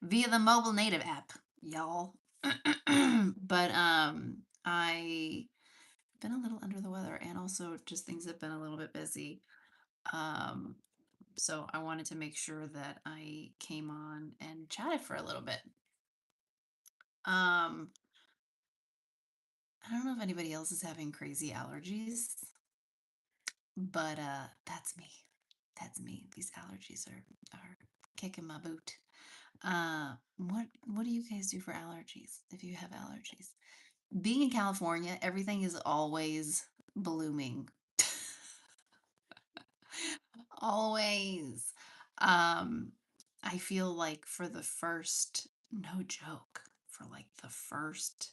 via the mobile native app, y'all. But I been a little under the weather and also just things have been a little bit busy. Um so I wanted to make sure that I came on and chatted for a little bit. Um I don't know if anybody else is having crazy allergies, but that's me. That's me. These allergies are kicking my boot. What do you guys do for allergies if you have allergies? Being in California, everything is always blooming. Always. Um, I feel like for the first, no joke, for like the first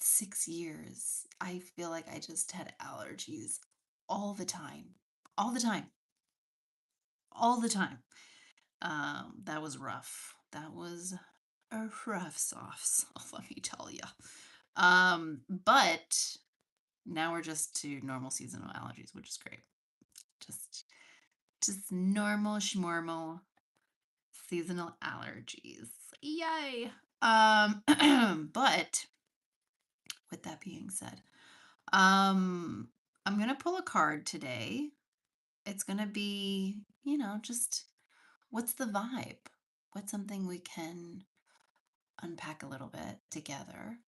6 years, I feel like I just had allergies all the time. All the time. All the time. That was rough. That was a rough sauce, let me tell you. But now we're just to normal seasonal allergies, which is great. Just just normal schmormal seasonal allergies. Yay. But with that being said, um I'm going to pull a card today. It's going to be, just what's the vibe? What's something we can unpack a little bit together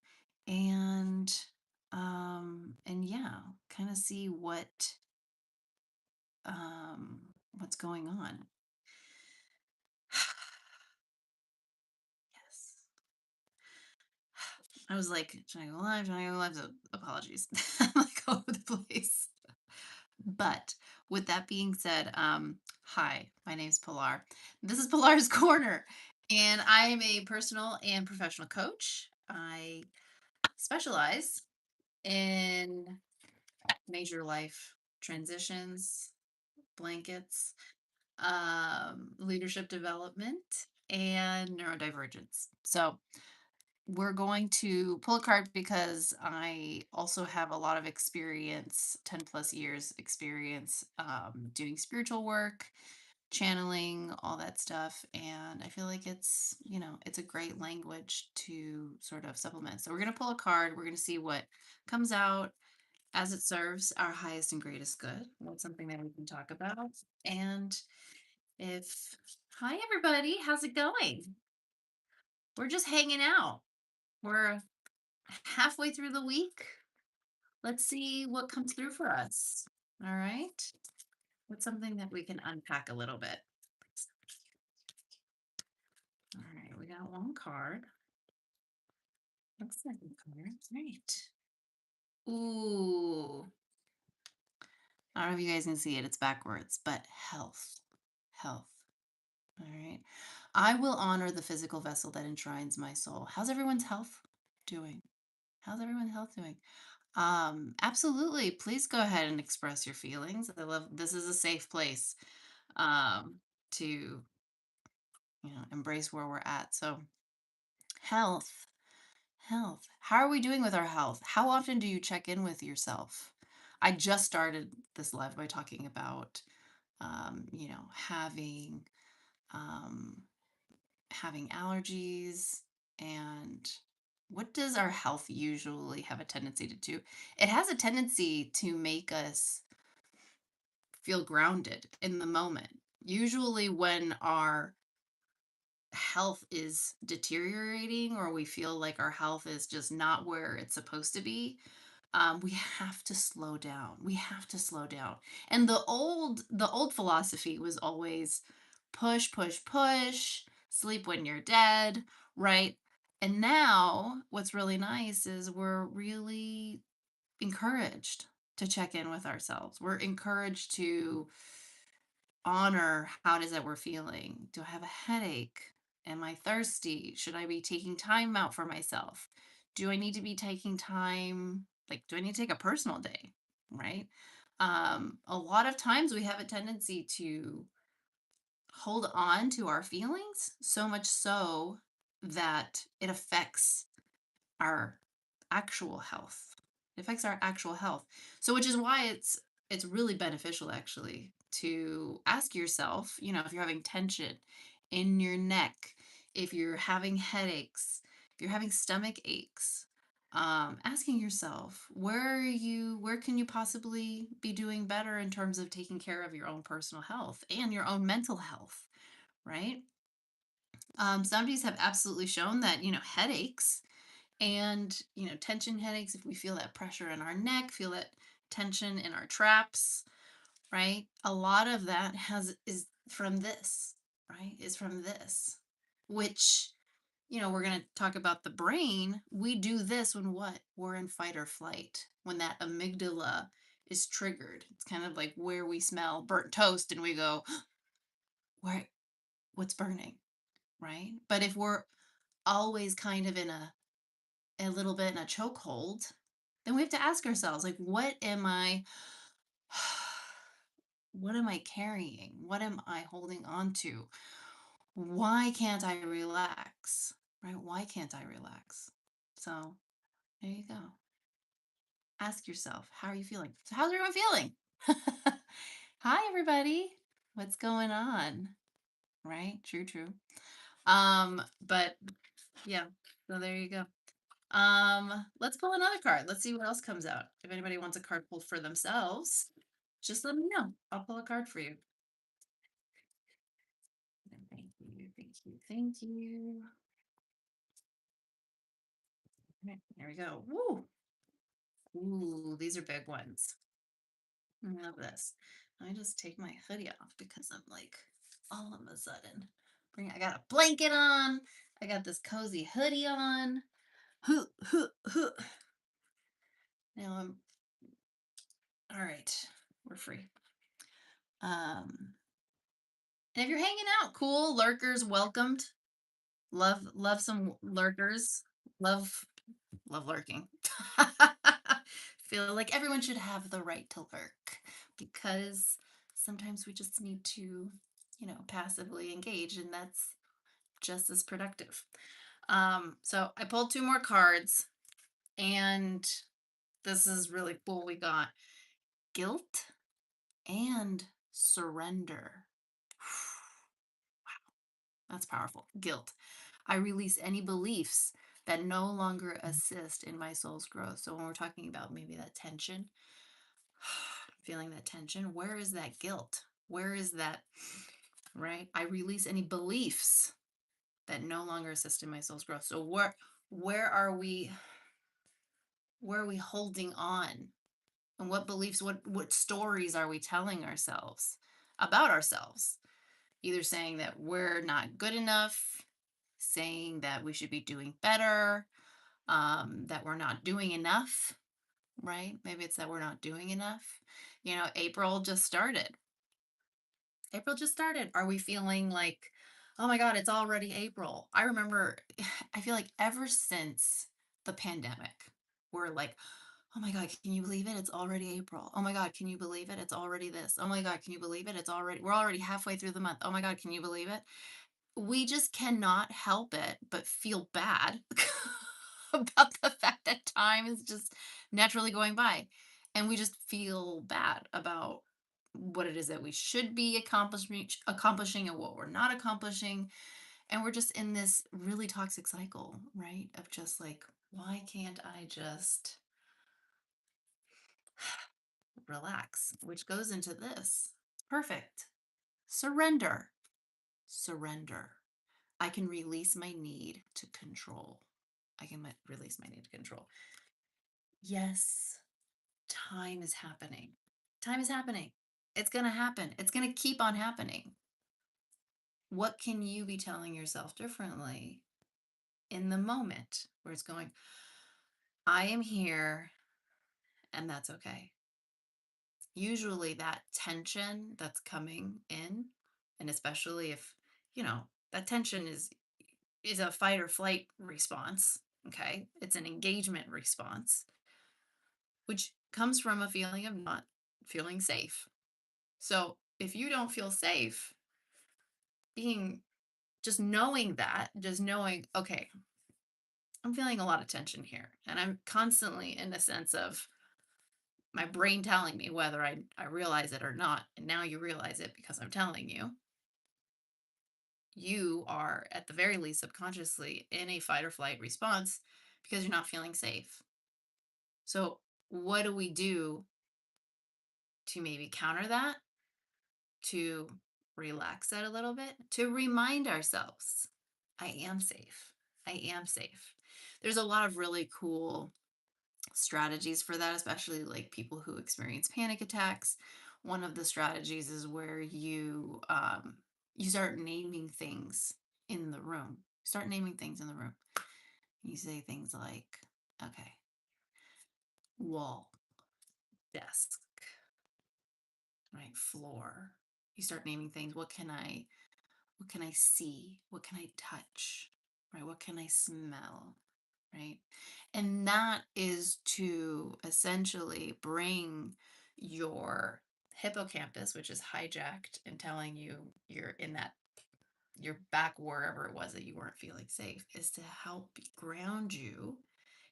and yeah, kind of see what's going on. Yes. I was like, should I go live? Should I go live? So apologies. I'm like all over the place. But with that being said, hi, my name's Pilar. This is Pilar's Corner, and I am a personal and professional coach. I specialize in major life transitions, blankets, leadership development, and neurodivergence. So we're going to pull a card because I also have a lot of experience, 10 plus years experience doing spiritual work, channeling, all that stuff. And I feel like it's a great language to sort of supplement. So we're going to pull a card. We're going to see what comes out as it serves our highest and greatest good. What's something that we can talk about? And if, hi, everybody, how's it going? We're just hanging out. We're halfway through the week. Let's see what comes through for us. All right. What's something that we can unpack a little bit? All right. We got one card. Looks like a card. Right. Ooh. I don't know if you guys can see it. It's backwards, but health. Health. All right. I will honor the physical vessel that enshrines my soul. How's everyone's health doing? How's everyone's health doing? Absolutely. Please go ahead and express your feelings. I love this is a safe place to embrace where we're at. So health, health. How are we doing with our health? How often do you check in with yourself? I just started this live by talking about having um having allergies and what does our health usually have a tendency to do? It has a tendency to make us feel grounded in the moment. Usually, when our health is deteriorating or we feel like our health is just not where it's supposed to be, we have to slow down. We have to slow down. And the old philosophy was always push, push, push, sleep when you're dead, right? And now what's really nice is we're really encouraged to check in with ourselves. We're encouraged to honor how it is that we're feeling. Do I have a headache? Am I thirsty? Should I be taking time out for myself? Do I need to be taking time? Like, do I need to take a personal day? Right? A lot of times we have a tendency to hold on to our feelings so much so that it affects our actual health. It affects our actual health. So which is why it's really beneficial actually to ask yourself, if you're having tension in your neck, if you're having headaches, if you're having stomach aches, asking yourself, where can you possibly be doing better in terms of taking care of your own personal health and your own mental health, right? Studies have absolutely shown that, headaches and, tension headaches, if we feel that pressure in our neck, feel that tension in our traps, right? A lot of that is from this, right? Is from this, which, we're going to talk about the brain. We do this when what? We're in fight or flight, when that amygdala is triggered. It's kind of like where we smell burnt toast and we go, where, what's burning, right? But if we're always kind of in a little bit in a chokehold, then we have to ask ourselves, like, what am I carrying? What am I holding on to? Why can't I relax? Right? Why can't I relax? So there you go. Ask yourself, how are you feeling? So how's everyone feeling? Hi, everybody. What's going on? Right? True, true. But yeah, so there you go. Let's pull another card. Let's see what else comes out. If anybody wants a card pulled for themselves, just let me know. I'll pull a card for you. Thank you, thank you, thank you. Right, there we go. Woo! Ooh, these are big ones. I love this. I just take my hoodie off because I'm like, all of a sudden, I got a blanket on. I got this cozy hoodie on. Huh, huh, huh. Now I'm all right. We're free. Um, and if you're hanging out, cool lurkers, welcomed. Love some lurkers. Love love lurking. Feel like everyone should have the right to lurk because sometimes we just need to, passively engage, and that's just as productive. So I pulled two more cards, and this is really cool. We got guilt and surrender. That's powerful. Guilt. I release any beliefs that no longer assist in my soul's growth. So when we're talking about maybe that tension, feeling that tension, where is that guilt? Where is that, right? I release any beliefs that no longer assist in my soul's growth. So where are we holding on? And what beliefs, what stories are we telling ourselves about ourselves? Either saying that we're not good enough, saying that we should be doing better, that we're not doing enough, right? Maybe it's that we're not doing enough. April just started. April just started. Are we feeling like, oh my God, it's already April? I remember, I feel like ever since the pandemic, we're like, oh my God, can you believe it? It's already April. Oh my God, can you believe it? It's already this. Oh my God, can you believe it? We're already halfway through the month. Oh my God, can you believe it? We just cannot help it but feel bad about the fact that time is just naturally going by. And we just feel bad about what it is that we should be accomplishing and what we're not accomplishing. And we're just in this really toxic cycle, right? Of just like, why can't I just relax? Which goes into this. Perfect. Surrender. Surrender. I can release my need to control. I can release my need to control. Yes, time is happening. Time is happening. It's going to happen. It's going to keep on happening. What can you be telling yourself differently in the moment where it's going, I am here and that's okay? Usually that tension that's coming in, and especially if, that tension is a fight or flight response, okay? It's an engagement response, which comes from a feeling of not feeling safe. So if you don't feel safe, being just knowing, okay, I'm feeling a lot of tension here. And I'm constantly in a sense of my brain telling me whether I realize it or not. And now you realize it because I'm telling you. you are, at the very least, subconsciously in a fight or flight response because you're not feeling safe. So, what do we do to maybe counter that, to relax that a little bit, to remind ourselves, I am safe. I am safe. There's a lot of really cool strategies for that, especially like people who experience panic attacks. One of the strategies is where you start naming things in the room. Start naming things in the room. You say things like, okay, wall, desk, right, floor. You start naming things. What can I see? What can I touch? Right? What can I smell? Right? And that is to essentially bring your hippocampus, which is hijacked and telling you you're in that, you're back wherever it was that you weren't feeling safe, is to help ground you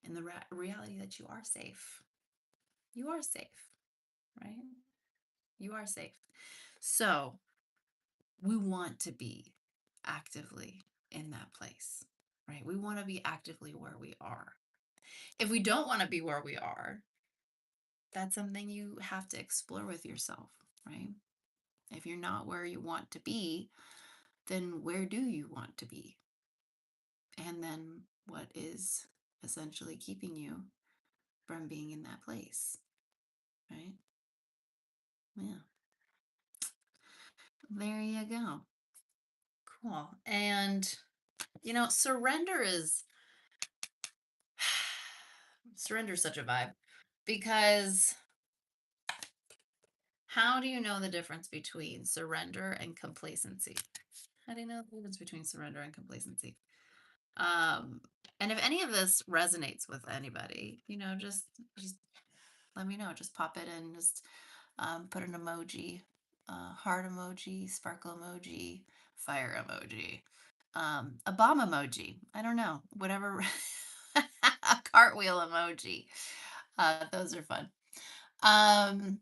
in the reality that you are safe. You are safe, right? You are safe. So we want to be actively in that place, right? We want to be actively where we are. If we don't want to be where we are, that's something you have to explore with yourself, right? If you're not where you want to be, then where do you want to be? And then what is essentially keeping you from being in that place, right? Yeah, there you go. Cool. And, surrender is surrender is such a vibe because how do you know the difference between surrender and complacency? How do you know the difference between surrender and complacency? Um, and if any of this resonates with anybody, just let me know. Just pop it in. Just put an emoji, heart emoji, sparkle emoji, fire emoji, a bomb emoji. I don't know, whatever. A cartwheel emoji. Those are fun. Um,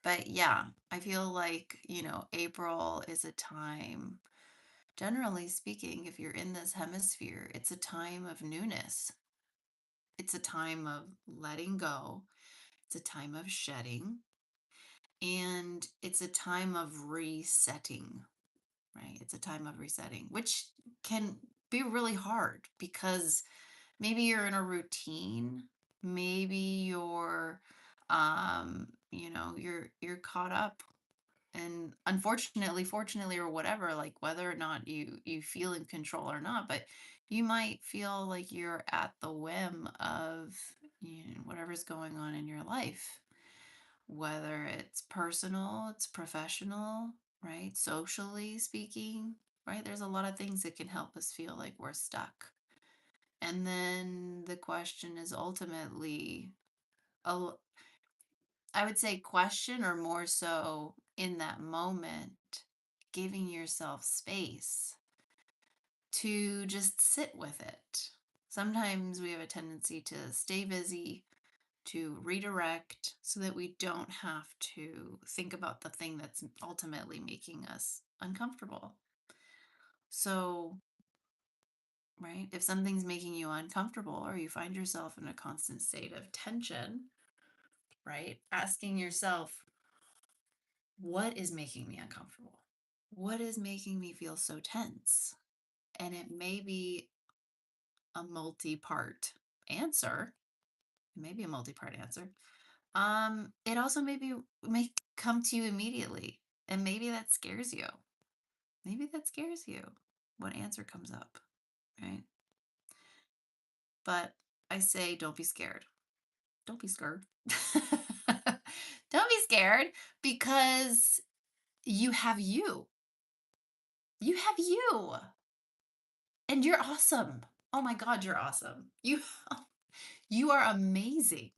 but yeah, I feel like, April is a time, generally speaking, if you're in this hemisphere, it's a time of newness. It's a time of letting go. It's a time of shedding. And it's a time of resetting, right? It's a time of resetting, which can be really hard because maybe you're in a routine. Maybe you're caught up, and unfortunately, fortunately, or whatever, like whether or not you feel in control or not, but you might feel like you're at the whim of whatever's going on in your life, whether it's personal, it's professional, right, socially speaking, right. There's a lot of things that can help us feel like we're stuck. And then the question is ultimately, a, I would say question, or more so in that moment, giving yourself space to just sit with it. Sometimes we have a tendency to stay busy, to redirect so that we don't have to think about the thing that's ultimately making us uncomfortable. So, right, if something's making you uncomfortable or you find yourself in a constant state of tension, right, asking yourself, what is making me uncomfortable? What is making me feel so tense? And it may be a multi-part answer. It may be a multi-part answer. It also may come to you immediately, and maybe that scares you. Maybe that scares you. What answer comes up, right? But I say, don't be scared. Don't be scared. Don't be scared because you have you. You have you. And you're awesome. Oh my God, you're awesome. You are amazing.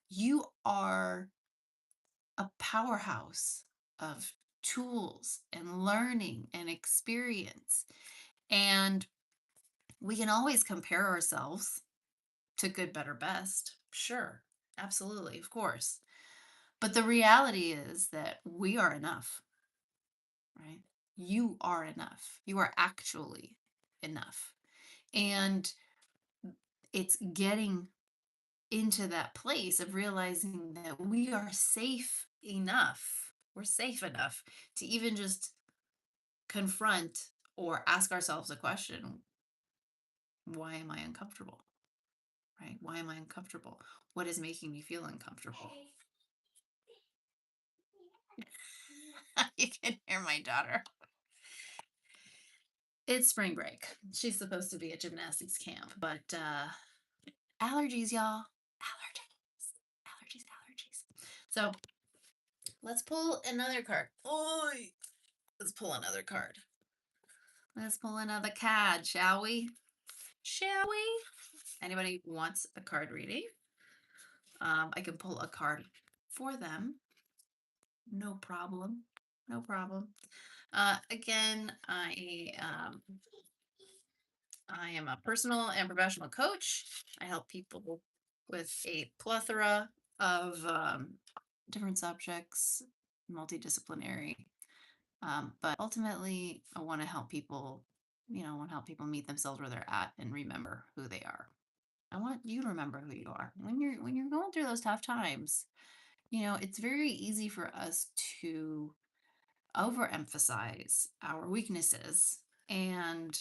You are a powerhouse of tools and learning and experience. And we can always compare ourselves to good, better, best. Sure. Absolutely. Of course. But the reality is that we are enough, right? You are enough. You are actually enough. And it's getting into that place of realizing that we are safe enough. We're safe enough to even just confront or ask ourselves a question: why am I uncomfortable? Right? Why am I uncomfortable? What is making me feel uncomfortable? You can hear my daughter. It's spring break. She's supposed to be at gymnastics camp, but allergies, y'all. Allergies. Allergies, allergies. So let's pull another card. Oh, let's pull another card. Let's pull another card, shall we? Shall we? Anybody wants a card reading? I can pull a card for them. No problem. No problem. Again, I am a personal and professional coach. I help people with a plethora of different subjects, multidisciplinary. But ultimately, I want to help people, I want to help people meet themselves where they're at and remember who they are. I want you to remember who you are when you're going through those tough times. It's very easy for us to overemphasize our weaknesses and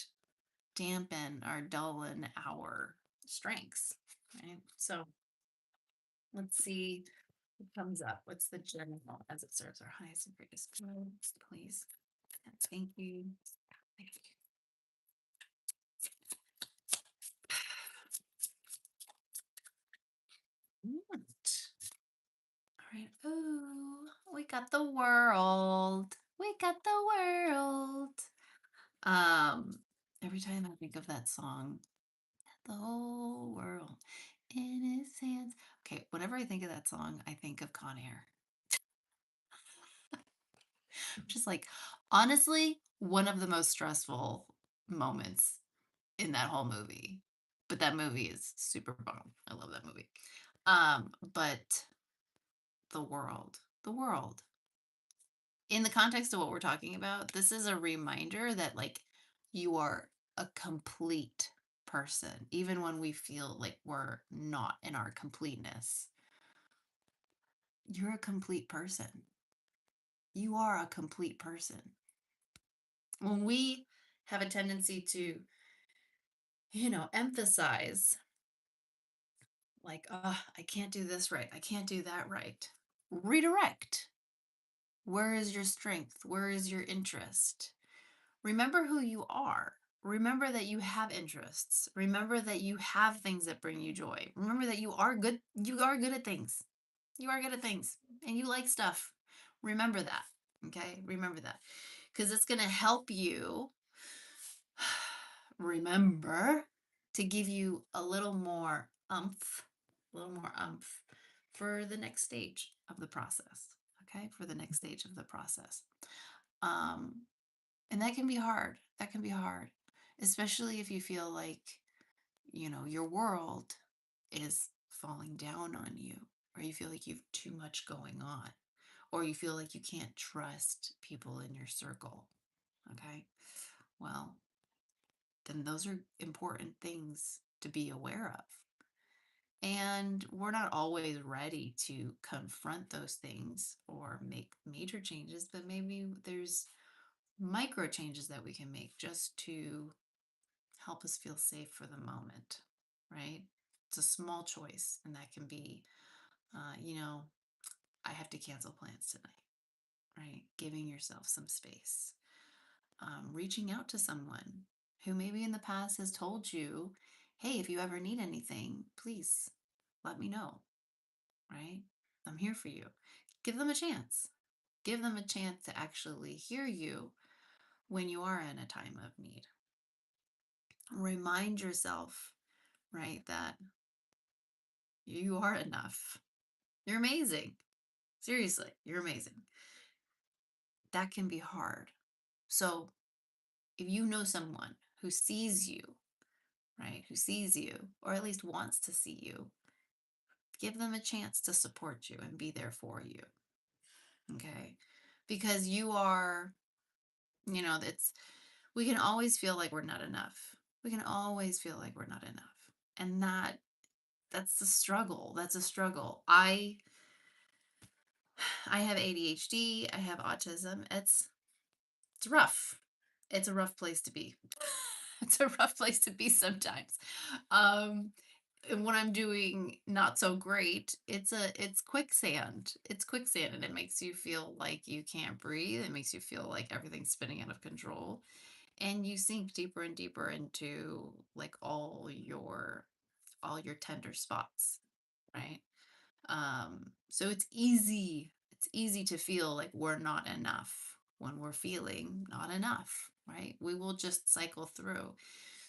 dampen or dullen our strengths. Right. So let's see what comes up. What's the general as it serves our highest and greatest good, please? And thank you. Thank you. All right. Ooh, we got the world. We got the world. Um, every time I think of that song, the whole world in his hands. Okay, whenever I think of that song, I think of Con Air. Just like, honestly, one of the most stressful moments in that whole movie. But that movie is super bomb. I love that movie. But the world. In the context of what we're talking about, this is a reminder that like you are a complete person, even when we feel like we're not in our completeness. You're a complete person. You are a complete person. When we have a tendency to, emphasize like, I can't do this right. I can't do that right. Redirect. Where is your strength? Where is your interest? Remember who you are. Remember that you have interests. Remember that you have things that bring you joy. Remember that you are good. You are good at things. You are good at things and you like stuff. Remember that. Okay. Remember that because it's going to help you remember to give you a little more umph for the next stage of the process. Okay. For the next stage of the process. Um, and that can be hard. That can be hard, especially if you feel like, your world is falling down on you, or you feel like you have too much going on, or you feel like you can't trust people in your circle. Okay. Well, then those are important things to be aware of. And we're not always ready to confront those things or make major changes, but maybe there's micro changes that we can make just to help us feel safe for the moment, right? It's a small choice, and that can be, I have to cancel plans tonight, right? Giving yourself some space, reaching out to someone who maybe in the past has told you, hey, if you ever need anything, please let me know, right? I'm here for you. Give them a chance. Give them a chance to actually hear you when you are in a time of need. Remind yourself, right, that you are enough. You're amazing. Seriously, you're amazing. That can be hard. So if you know someone who sees you, right, who sees you, or at least wants to see you, give them a chance to support you and be there for you. Okay. Because It's we can always feel like we're not enough. We can always feel like we're not enough. And that's the struggle. That's a struggle. I have ADHD, I have autism. It's rough. It's a rough place to be. It's a rough place to be sometimes. Um and when I'm doing not so great, it's quicksand. It's quicksand and it makes you feel like you can't breathe. It makes you feel like everything's spinning out of control and you sink deeper and deeper into like all your tender spots, right? So it's easy to feel like we're not enough when we're feeling not enough, right? We will just cycle through.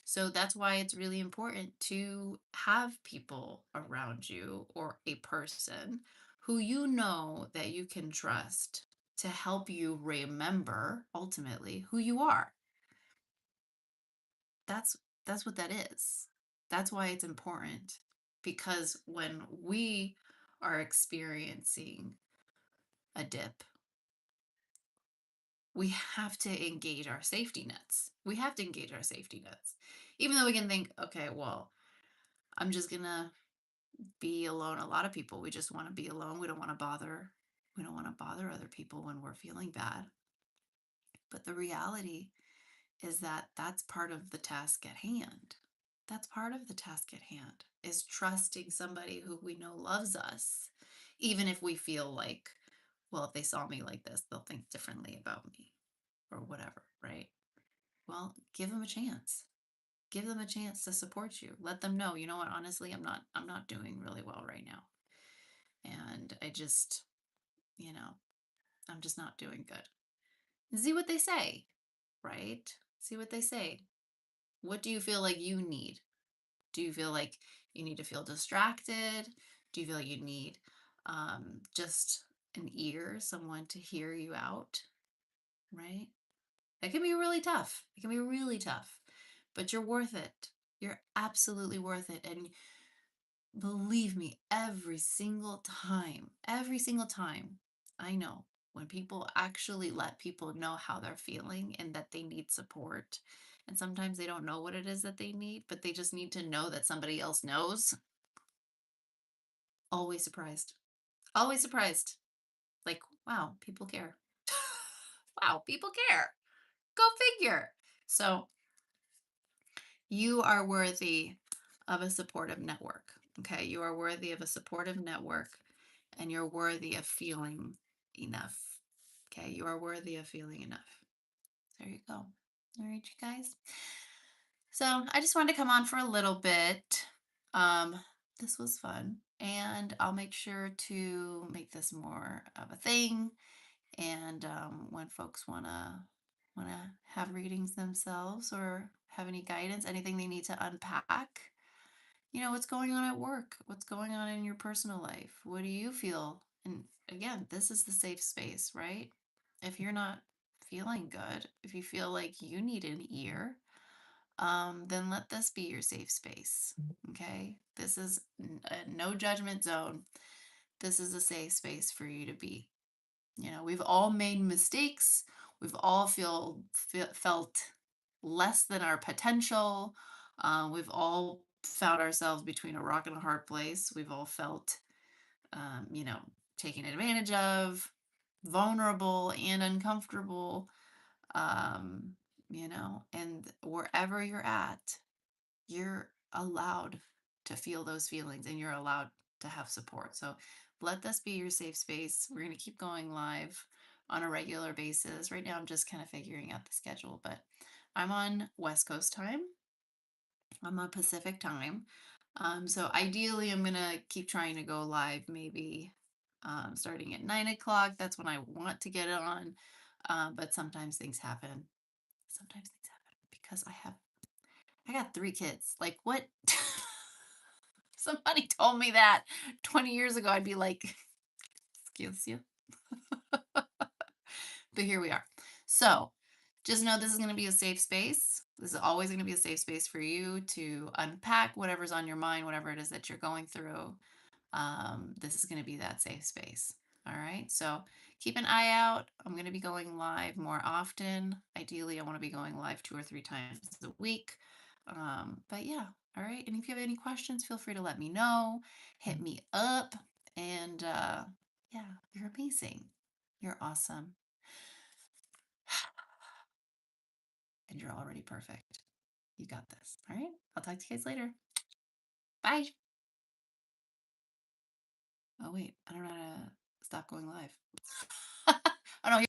So that's why it's really important to have people around you or a person who you know that you can trust to help you remember ultimately who you are. That's that's what that is. That's why it's important because when we are experiencing a dip, we have to engage our safety nets. We have to engage our safety nets. Even though we can think, okay, well, I'm just going to be alone. A lot of people, we just want to be alone. We don't want to bother. We don't want to bother other people when we're feeling bad. But the reality is that that's part of the task at hand. That's part of the task at hand is trusting somebody who we know loves us, even if we feel like, well, if they saw me like this, they'll think differently about me or whatever, right? Well, give them a chance. Give them a chance to support you. Let them know, you know what, honestly, I'm not doing really well right now. And I'm just not doing good. See what they say, right? See what they say. What do you feel like you need? Do you feel like you need to feel distracted? Do you feel like you need just an ear, someone to hear you out? Right? It can be really tough. It can be really tough, but you're worth it. You're absolutely worth it. And believe me, every single time, I know when people actually let people know how they're feeling and that they need support. And sometimes they don't know what it is that they need, but they just need to know that somebody else knows. Always surprised. Always surprised. Like, wow, people care. Wow, people care. Go figure. So you are worthy of a supportive network. Okay. You are worthy of a supportive network and you're worthy of feeling enough. Okay. You are worthy of feeling enough. There you go. All right, you guys. So I just wanted to come on for a little bit. Um, this was fun, and I'll make sure to make this more of a thing. And when folks wanna have readings themselves or have any guidance, anything they need to unpack, what's going on at work, what's going on in your personal life, what do you feel? And again, this is the safe space, right? If you're not feeling good, if you feel like you need an ear, then let this be your safe space. Okay. This is a no judgment zone. This is a safe space for you to be. We've all made mistakes. We've all felt less than our potential. We've all found ourselves between a rock and a hard place. We've all felt, um, you know, taken advantage of, vulnerable and uncomfortable. Um, and wherever you're at, you're allowed to feel those feelings and you're allowed to have support. So let this be your safe space. We're going to keep going live on a regular basis. Right now, I'm just kind of figuring out the schedule, but I'm on West Coast time. I'm on Pacific time. So ideally, I'm going to keep trying to go live maybe starting at 9 o'clock. That's when I want to get it on. But sometimes things happen. Sometimes things happen because I got 3 kids. Like, what? Somebody told me that 20 years ago, I'd be like, excuse you. But here we are. So just know this is going to be a safe space. This is always going to be a safe space for you to unpack whatever's on your mind, whatever it is that you're going through. This is going to be that safe space. All right. So keep an eye out. I'm going to be going live more often. Ideally, I want to be going live 2 or 3 times a week. But yeah, all right. And if you have any questions, feel free to let me know. Hit me up. And yeah, you're amazing. You're awesome. And you're already perfect. You got this. All right. I'll talk to you guys later. Bye. Oh, wait. I don't know how to stop going live. Oh, no.